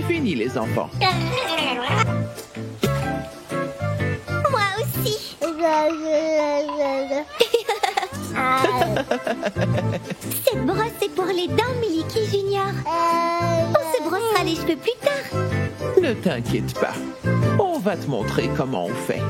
fini, les enfants. Moi aussi. Cette brosse est pour les dents, Miliki Junior. On se brossera les cheveux plus tard. Ne t'inquiète pas. On va te montrer comment on fait.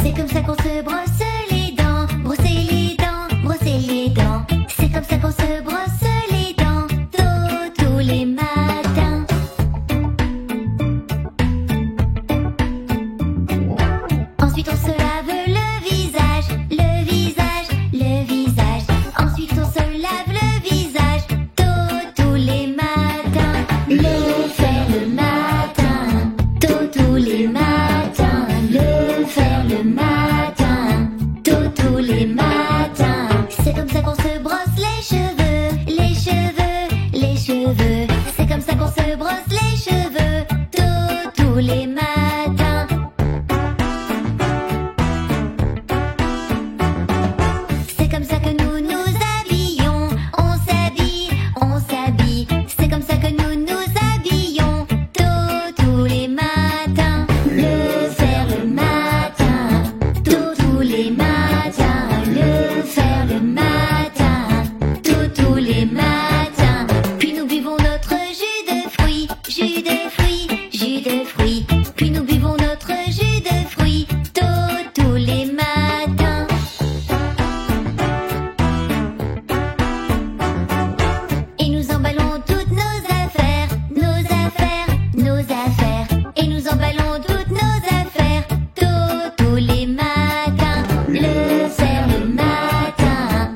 C'est comme ça qu'on se brosse les dents. Brosser les dents, brosser les dents. C'est comme ça qu'on se brosse les dents. Tous les matins. Ensuite on se lave le visage, le visage, le visage. Ensuite on se lave le visage tous les matins. Le faire le matin, tous les matins. Le faire le matin, tous les matins. C'est comme ça qu'on se brosse les cheveux, les cheveux, les cheveux. C'est comme ça qu'on se brosse les cheveux tous les matins. C'est comme ça que nous nous habillons, on s'habille. C'est comme ça que nous nous habillons tous les matins. Le faire le matin, tous les matins. Le faire le matin, tous les matins. Puis nous buvons notre jus de fruits, jus de fruits, jus de fruits. Puis nous buvons notre jus de fruits tous les matins. Et nous emballons toutes nos affaires, nos affaires, nos affaires. Et nous emballons toutes nos affaires tous les matins. Le faire le matin,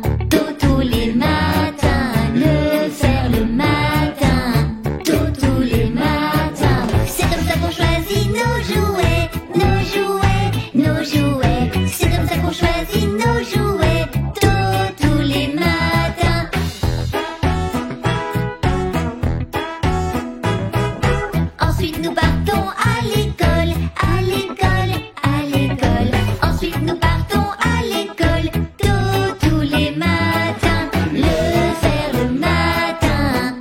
tous les matins. Le faire le matin, tous les matins. C'est comme ça qu'on choisit nos jouets, nos jouets, nos jouets. C'est comme ça qu'on choisit nos jouets tous les matins. Ensuite nous partons à l'école, à l'école, à l'école. Ensuite nous partons à l'école tous les matins. Le faire le matin,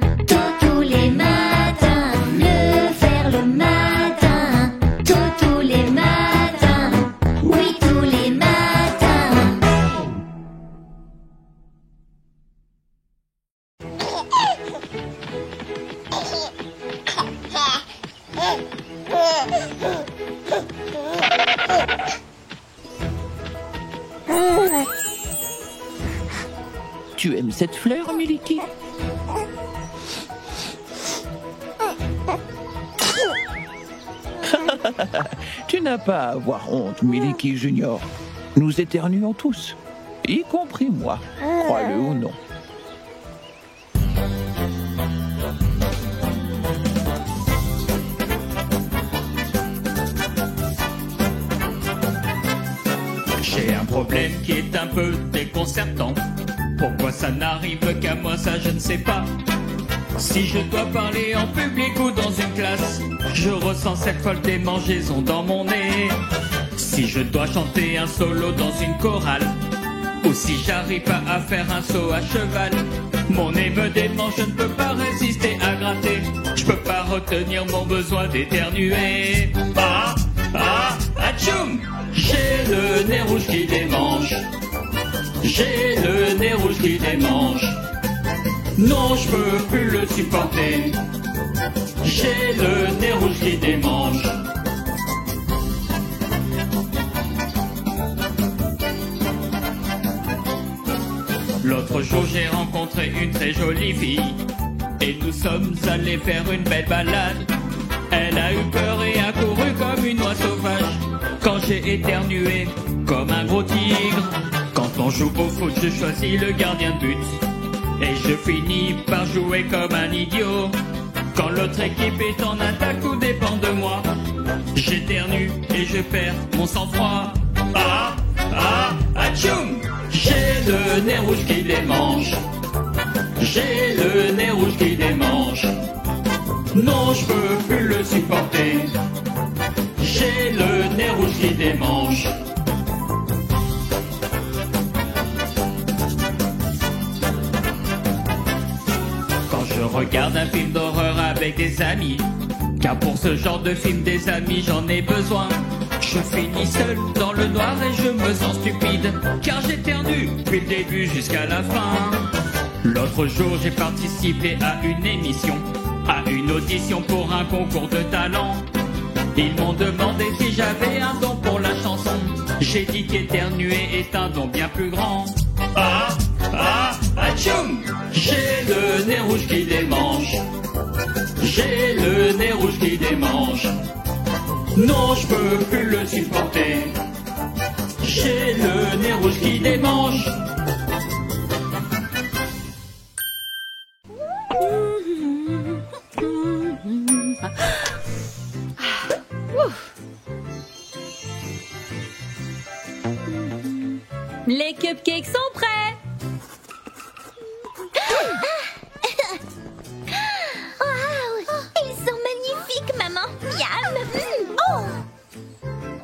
tous les matins. Le faire le matin, tous les matins. Oui, tous les matins. Tu aimes cette fleur, Miliki? Tu n'as pas à avoir honte, Miliki Junior. Nous éternuons tous, y compris moi, crois-le ou non. J'ai un problème qui est un peu déconcertant. Pourquoi ça n'arrive qu'à moi, ça je ne sais pas. Si je dois parler en public ou dans une classe, je ressens cette folle démangeaison dans mon nez. Si je dois chanter un solo dans une chorale, ou si j'arrive pas à faire un saut à cheval, mon nez me démange, je ne peux pas résister à gratter. Je peux pas retenir mon besoin d'éternuer. Atchoum! J'ai le nez rouge qui démange. J'ai le nez rouge qui démange. Non, je peux plus le supporter. J'ai le nez rouge qui démange. L'autre jour j'ai rencontré une très jolie fille et nous sommes allés faire une belle balade. Elle a eu peur et a couru comme une oie sauvage quand j'ai éternué comme un gros tigre. Quand on joue au foot, je choisis le gardien de but et je finis par jouer comme un idiot. Quand l'autre équipe est en attaque, tout dépend de moi. J'éternue et je perds mon sang-froid. Atchoum! J'ai le nez rouge qui démange. J'ai le nez rouge qui démange. Non, je peux plus le supporter. nez rouge qui démange. Quand je regarde un film d'horreur avec des amis, car pour ce genre de film des amis j'en ai besoin, je finis seul dans le noir et je me sens stupide, car j'éternue depuis le début jusqu'à la fin. L'autre jour j'ai participé à une émission, à une audition pour un concours de talent. Ils m'ont demandé si j'avais un don pour la chanson. J'ai dit qu'éternuer est un don bien plus grand. Atchoum! J'ai le nez rouge qui démange. J'ai le nez rouge qui démange. Non, je peux plus le supporter. J'ai le nez rouge qui démange. Les cupcakes sont prêts. Ils sont magnifiques, maman. Miam.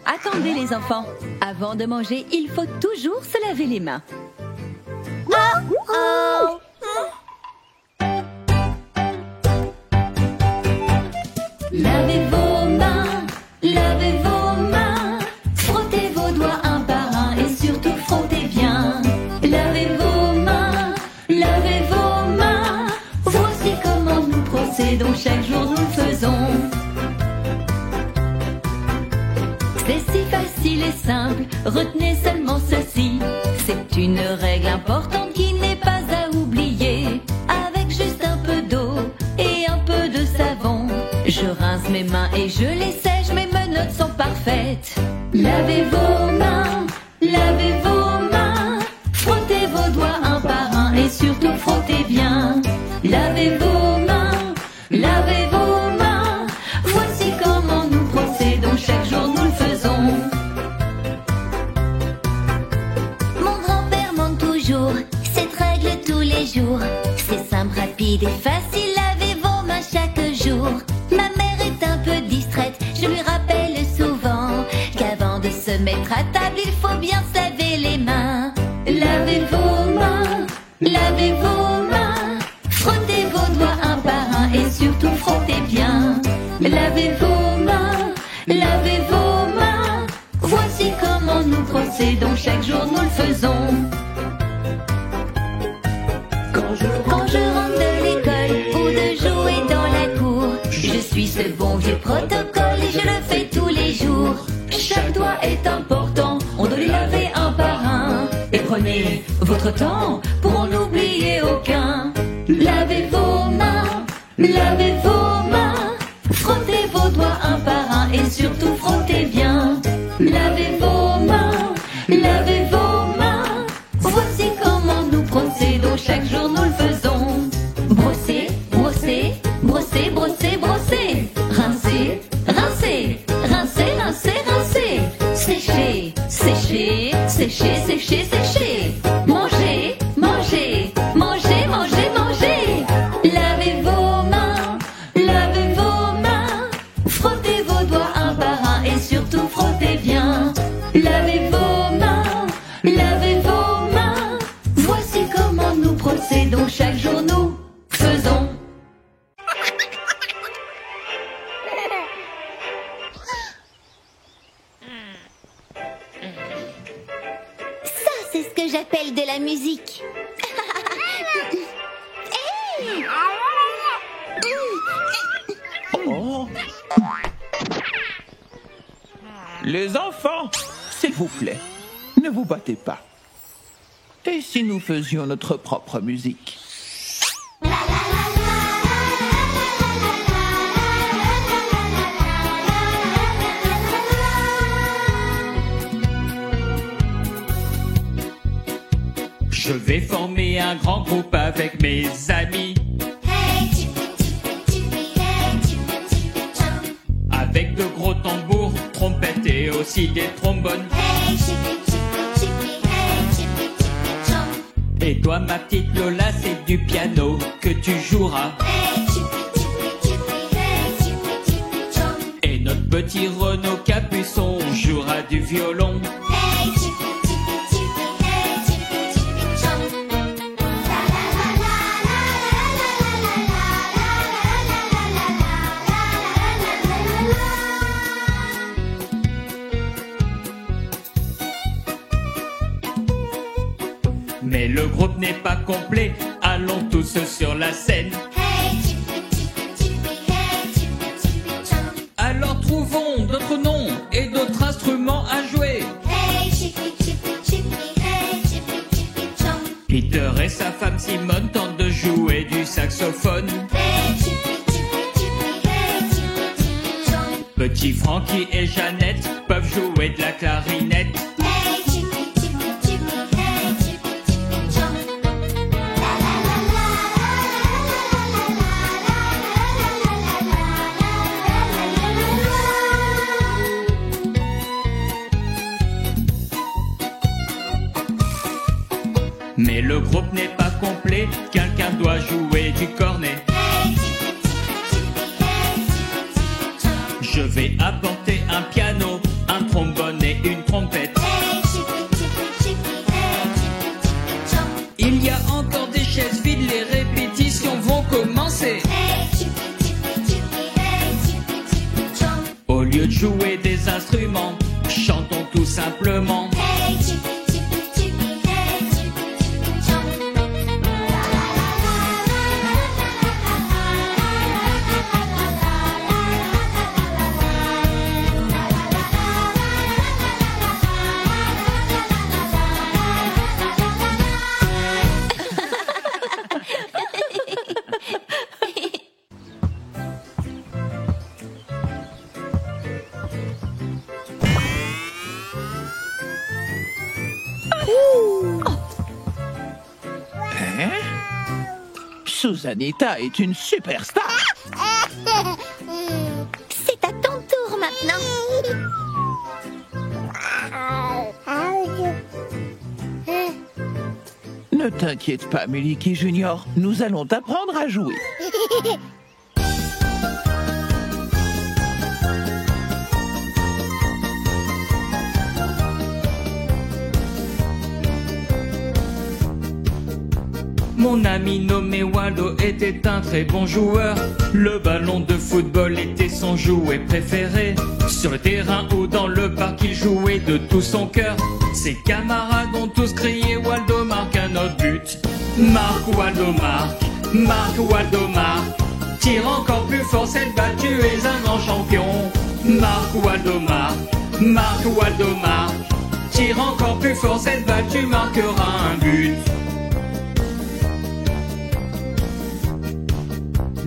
Attendez les enfants. Avant de manger, il faut toujours se laver les mains. Lavez vos mains, lavez vos mains. Frottez vos doigts un par un et surtout frottez bien. Lavez vos mains, lavez vos mains. Voici comment nous procédons, chaque jour nous le faisons. C'est si facile et simple, retenez seulement ceci. C'est une règle importante qui n'est pas à oublier. Avec juste un peu d'eau et un peu de savon, je rince mes mains et je les sèche, mes menottes sont parfaites. Lavez vos mains, lavez vos mains. Frottez vos doigts un par un et surtout frottez bien. Lavez vos mains, lavez vos mains. Voici comment nous procédons, chaque jour nous le faisons. Mon grand-père manque toujours cette règle tous les jours. C'est simple, rapide et facile, lavez vos mains chaque jour. Ma mère est un peu distraite, je lui rappelle souvent qu'avant de se mettre à table, il faut bien se laver les mains. Lavez vos mains, lavez vos mains. Frottez vos doigts un par un et surtout frottez bien. Lavez vos mains, lavez vos mains. Voici comment nous procédons, chaque jour nous le faisons. Quand je rentre de l'école ou de jouer dans la cour, je suis ce bon vieux protocole et je le fais tous les jours. Chaque doigt est important, on doit les laver un par un. Et prenez votre temps pour en oublier aucun. Lavez vos mains, lavez vos mains. Frottez vos doigts un par un et surtout frottez bien. Lavez vos mains, lavez vos mains. Voici comment nous procédons, chaque jour nous le faisons. Brosser, brosser, brosser, brosser, brosser. Rincer, rincer, rincer, rincer, rincer. Sécher, sécher, sécher, sécher, sécher. Manger, manger, manger, manger, manger. Lavez vos mains, lavez vos mains. Frottez vos doigts un par un et surtout frottez bien. Lavez vos mains, lavez vos mains. Voici comment nous procédons, chaque jour nous faisons. Ça, c'est ce que j'appelle de la musique. Oh. Les enfants, s'il vous plaît, ne vous battez pas. Et si nous faisions notre propre musique? Je vais former un grand groupe avec mes amis, avec de gros tambours, trompettes et aussi des trombones. Et toi ma petite Lola, c'est du piano que tu joueras. Et notre Petit Renaud Capuçon jouera du violon. Hey, chippy, chippy, chippy, hey, chippy, chippy, chomp. La la la la la la la la la la la la la la la. Mais le groupe n'est pas complet, allons tous sur la scène. Hey, chippy, chippy, chippy, hey, chippy, chippy, chomp. Alors trouvons d'autres noms et d'autres instruments à jouer. Hey, chippy, chippy, chippy, hey, chippy, chippy, chomp. Peter et sa femme Simone tentent de jouer du saxophone. Hey, chippy, chippy, chippy, hey, chippy, chippy, chomp. Petit Frankie et Jeannette peuvent jouer de la clarinette. Hey, chippy, chippy, chippy, hey, chippy, chippy, chomp. La la la la la la Mais le groupe n'est pas complet, quelqu'un doit jouer du cornet. Hey, chippy, chippy, chippy, hey, chippy, chippy, chomp. Je vais apporter un piano, un trombone et une trompette. Hey, chippy, chippy, chippy, hey, chippy, chippy, chomp. Il y a encore des chaises vides, les répétitions vont commencer. Hey, chippy, chippy, chippy, hey, chippy, chippy, chomp. Au lieu de jouer des instruments, chantons tout simplement. Hey, chippy, chippy, chippy, hey, chippy, chippy, chomp. La la la Hein? Susanita est une superstar. C'est à ton tour maintenant. Ne t'inquiète pas, Miliki Junior. Nous allons t'apprendre à jouer. Mon ami nommé Waldo était un très bon joueur. Le ballon de football était son jouet préféré. Sur le terrain ou dans le parc, il jouait de tout son cœur. Ses camarades ont tous crié Waldo marque un autre but. Marque Waldo marque, marque Waldo marque. Tire encore plus fort cette balle, tu es un grand champion. Marque Waldo marque, marque Waldo marque. Tire encore plus fort cette balle, tu marqueras un but.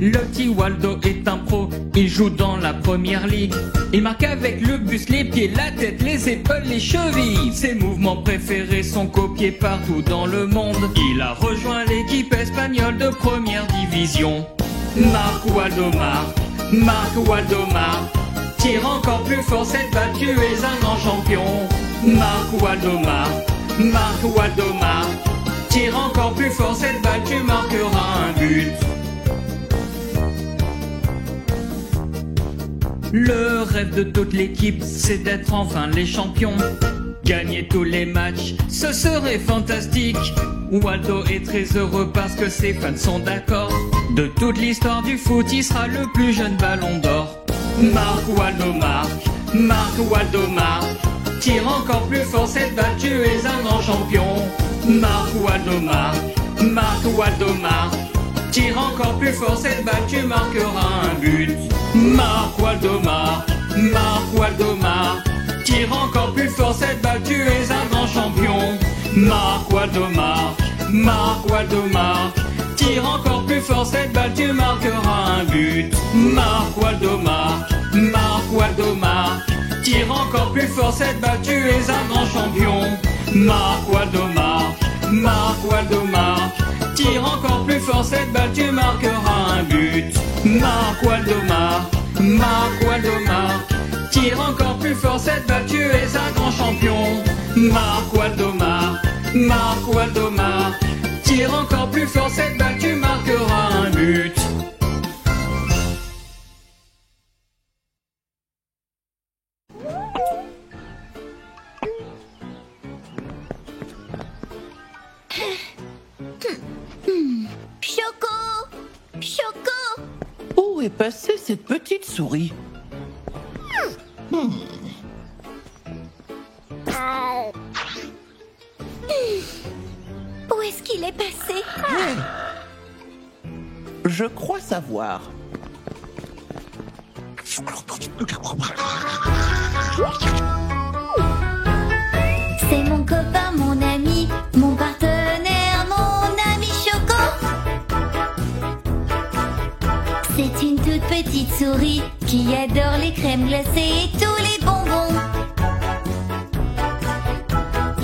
Le petit Waldo est un pro, il joue dans la première ligue. Il marque avec le buste, les pieds, la tête, les épaules, les chevilles. Ses mouvements préférés sont copiés partout dans le monde. Il a rejoint l'équipe espagnole de première division. Marque Waldo marque, marque Waldo marque. Tire encore plus fort cette balle, tu es un grand champion. Marque Waldo marque, marque Waldo marque. Tire encore plus fort cette balle, tu marqueras un but. Le rêve de toute l'équipe, c'est d'être enfin les champions. Gagner tous les matchs, ce serait fantastique. Waldo est très heureux parce que ses fans sont d'accord. De toute l'histoire du foot, il sera le plus jeune ballon d'or. Marque Waldo marque, marque Waldo marque. Tire encore plus fort cette balle, tu es un grand champion. Marque Waldo marque, marque Waldo marque. Tire encore plus fort cette balle, tu marqueras un but. Marque Waldo marque, marque Waldo marque. Tire encore plus fort cette balle, tu es un grand champion. Marque Waldo marque, marque Waldo marque. Tire encore plus fort cette balle, tu marqueras un but. Marque Waldo marque, marque Waldo marque. Tire encore plus fort cette balle, tu es un grand champion. Marque Waldo marque, marque Waldo marque. Tire encore plus fort cette balle, tu marqueras un but. Marque Waldo marque, marque Waldo marque. Tire encore plus fort cette balle, tu es un grand champion. Marque Waldo marque, marque Waldo marque. Tire encore plus fort cette balle, tu marqueras un but. Choco! Choco! Où est passée cette petite souris? Où est-ce qu'il est passé? Je crois savoir. C'est mon copain, mon ami, mon partenaire, mon ami Choco. C'est une toute petite souris qui adore les crèmes glacées et tous les bonbons.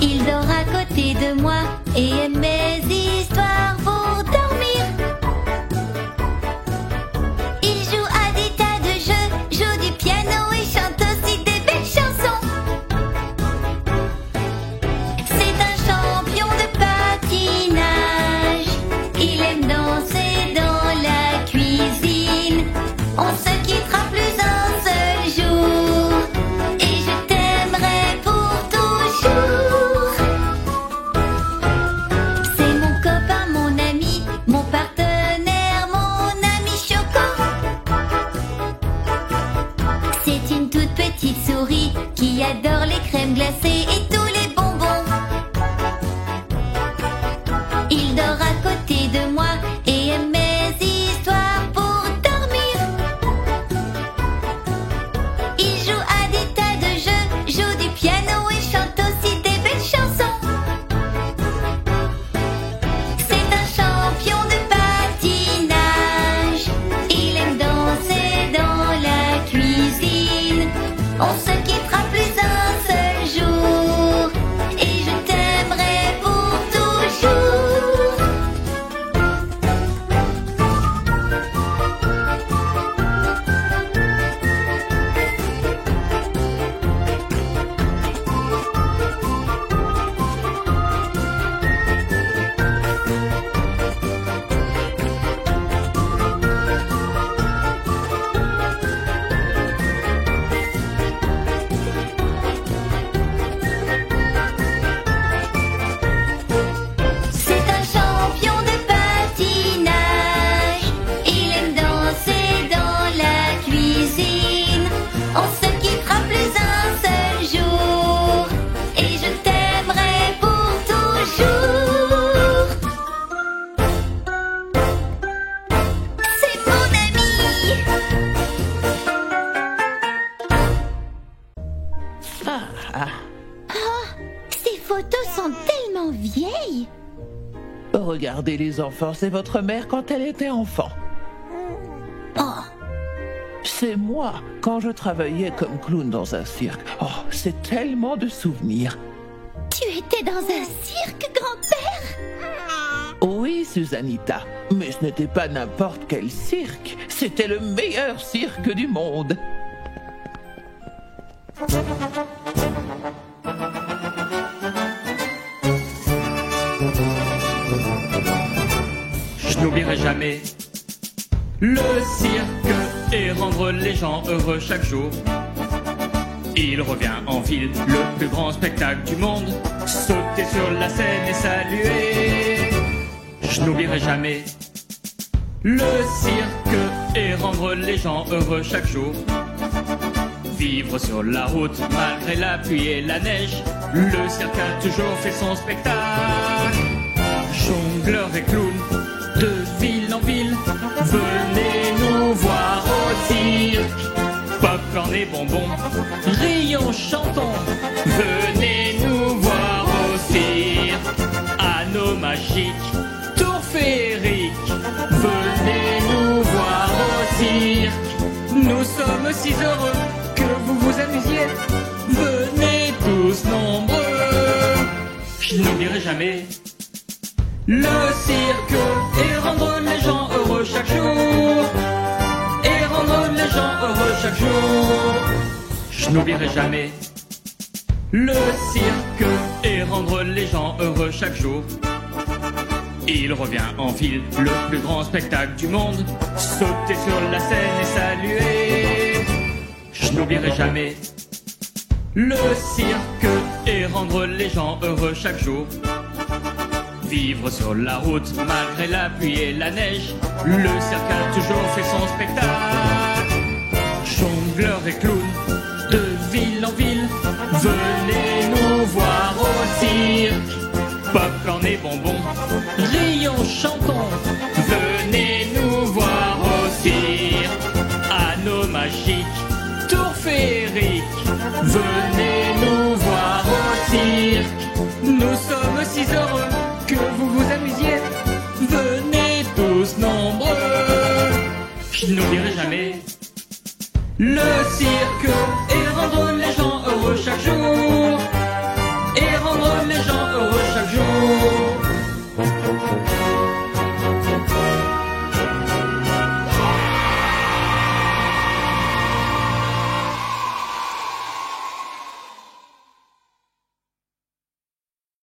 Il dort à côté de moi et aime mes histoires pour dormir. Il joue à des tas de jeux, joue du piano et chante aussi des belles chansons. C'est un champion de patinage. Il aime danser dans la cuisine. On se quittera plus un seul jour. Et je t'aimerai pour toujours. C'est mon copain, mon ami, mon partenaire, mon ami Choco. C'est une toute petite souris qui adore les crèmes glacées et tous les bonbons. Il dort à côté de moi et aime mes histoires pour dormir. Il joue à des tas de jeux, joue du piano et chante aussi des belles chansons. C'est un champion de patinage. Il aime danser dans la cuisine. On se quittera plus un seul jour. Et je t'aimerai pour toujours. C'est un champion de patinage. Il aime danser dans la cuisine. On se quittera plus un seul jour. Et je t'aimerai pour toujours. C'est mon ami. Ces photos sont tellement vieilles. Regardez les enfants, c'est votre mère quand elle était enfant. Oh, C'est moi quand je travaillais comme clown dans un cirque. Oh, c'est tellement de souvenirs. tu étais dans un cirque, grand-père? Oui, Susanita, mais ce n'était pas n'importe quel cirque. C'était le meilleur cirque du monde. Je n'oublierai jamais le cirque et rendre les gens heureux chaque jour. Il revient en ville, le plus grand spectacle du monde. Sauter sur la scène et saluer. Je n'oublierai jamais le cirque et rendre les gens heureux chaque jour. Vivre sur la route malgré la pluie et la neige. Le cirque a toujours fait son spectacle. Jongleurs et clowns, de ville en ville, venez nous voir au cirque. Popcorn et bonbons, rions, chantons, venez nous voir au cirque. Anneaux magiques, tours féeriques, venez nous voir au cirque. Nous sommes si heureux que vous vous amusiez, venez tous nombreux. Je n'oublierai jamais le cirque et rendre les gens heureux chaque jour. Et rendre les gens heureux chaque jour. Je n'oublierai jamais le cirque et rendre les gens heureux chaque jour. Il revient en ville, le plus grand spectacle du monde. Sauter sur la scène et saluer. Je n'oublierai jamais le cirque et rendre les gens heureux chaque jour. vivre sur la route malgré la pluie et la neige. Le cirque a toujours fait son spectacle. Jongleurs et clowns, de ville en ville, venez nous voir au cirque. Popcorn et bonbons, rions, chantons, venez nous voir au cirque. Anneaux magiques, tours féeriques, venez nous voir au cirque. Nous sommes si heureux que vous vous amusiez. Venez tous nombreux. Je n'oublierai jamais le cirque et rendre les gens heureux chaque jour.